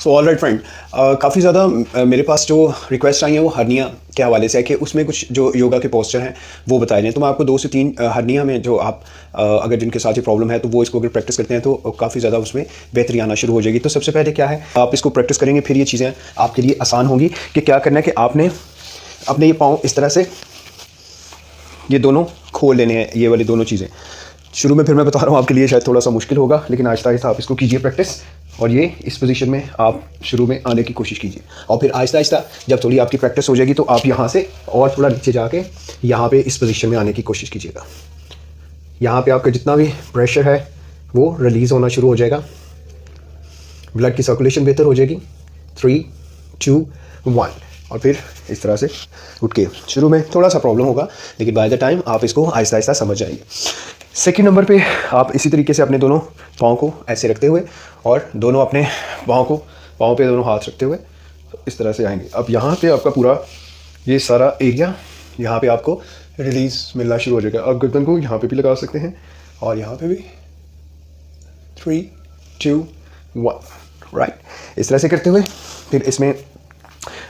So all right friend, काफ़ी ज़्यादा मेरे पास जो रिक्वेस्ट आई हैं वो हर्निया के हवाले से है कि उसमें कुछ जो योगा के पोस्चर हैं वो बताए जाएँ। तो मैं आपको 2 से 3 हर्निया में जो आप अगर जिनके साथ ये प्रॉब्लम है तो वो इसको अगर प्रैक्टिस करते हैं तो काफ़ी ज़्यादा उसमें बेहतरी आना शुरू हो जाएगी। तो सबसे पहले क्या है, आप इसको प्रैक्टिस करेंगे फिर ये चीज़ें आपके लिए आसान होंगी कि क्या करना है कि आपने अपने ये पाँव इस तरह से ये दोनों खोल लेने हैं, ये वाली दोनों चीज़ें। शुरू में फिर मैं बता रहा हूँ आपके लिए शायद थोड़ा सा मुश्किल होगा, लेकिन आहिस्ता आहिस्ता आप इसको कीजिए प्रैक्टिस, और ये इस पोजीशन में आप शुरू में आने की कोशिश कीजिए। और फिर आहिस्ता आहिस्ता जब थोड़ी आपकी प्रैक्टिस हो जाएगी तो आप यहाँ से और थोड़ा नीचे जाके यहाँ पे इस पोजीशन में आने की कोशिश कीजिएगा। यहाँ पे आपका जितना भी प्रेशर है वो रिलीज़ होना शुरू हो जाएगा, ब्लड की सर्कुलेशन बेहतर हो जाएगी। 3, 2, 1 और फिर इस तरह से उठ के। शुरू में थोड़ा सा प्रॉब्लम होगा, लेकिन बाय द टाइम आप इसको आहिस्ता आहिस्ता समझ जाएंगे। सेकंड नंबर पे आप इसी तरीके से अपने दोनों पाँव को ऐसे रखते हुए और दोनों अपने पाँव पे दोनों हाथ रखते हुए इस तरह से आएंगे। अब यहाँ पे आपका पूरा ये सारा एरिया यहाँ पे आपको रिलीज़ मिलना शुरू हो जाएगा। आप गर्दन को यहाँ पे भी लगा सकते हैं और यहाँ पे भी। 3, 2, 1 राइट। इस तरह से करते हुए फिर इसमें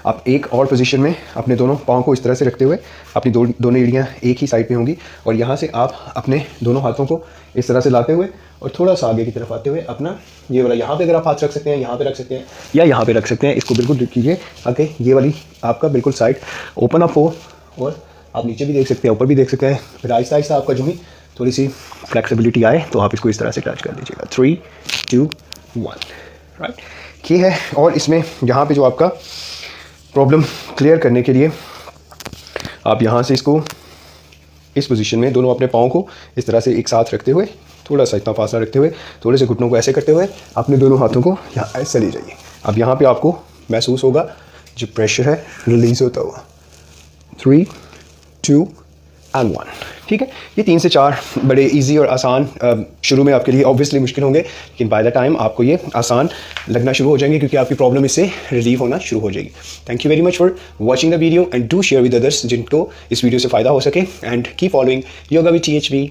आप एक और पोजीशन में अपने दोनों पाँव को इस तरह से रखते हुए अपनी दोनों एड़ियाँ एक ही साइड पे होंगी, और यहाँ से आप अपने दोनों हाथों को इस तरह से लाते हुए और थोड़ा सा आगे की तरफ आते हुए अपना ये वाला यहाँ पे अगर आप हाथ रख सकते हैं, यहाँ पे रख सकते हैं या यहाँ पे रख सकते हैं, इसको बिल्कुल कीजिए ताकि ये वाली आपका बिल्कुल साइड ओपन अप हो, और आप नीचे भी देख सकते हैं, ऊपर भी देख सकते हैं। फिर आहिस्ता आहिस्ता आपका जो भी थोड़ी सी फ्लेक्सिबिलिटी आए तो आप इसको इस तरह से टच कर दीजिएगा। 3, 2, 1 राइट। ये है। और इसमें यहाँ पे जो आपका प्रॉब्लम क्लियर करने के लिए आप यहाँ से इसको इस पोजीशन में दोनों अपने पाँव को इस तरह से एक साथ रखते हुए, थोड़ा सा इतना फासला रखते हुए, थोड़े से घुटनों को ऐसे करते हुए अपने दोनों हाथों को यहाँ ऐसे ले जाइए। अब यहाँ पे आपको महसूस होगा जो प्रेशर है रिलीज़ होता हुआ। 3, 2 and 1 ठीक है। ये 3 से 4 बड़े इजी और आसान शुरू में आपके लिए ऑब्वियसली मुश्किल होंगे, लेकिन बाय द टाइम आपको ये आसान लगना शुरू हो जाएंगे क्योंकि आपकी प्रॉब्लम इससे रिलीव होना शुरू हो जाएगी। Thank you very much for watching the video and do share with others जिनको इस वीडियो से फ़ायदा हो सके, and keep following yoga with THB।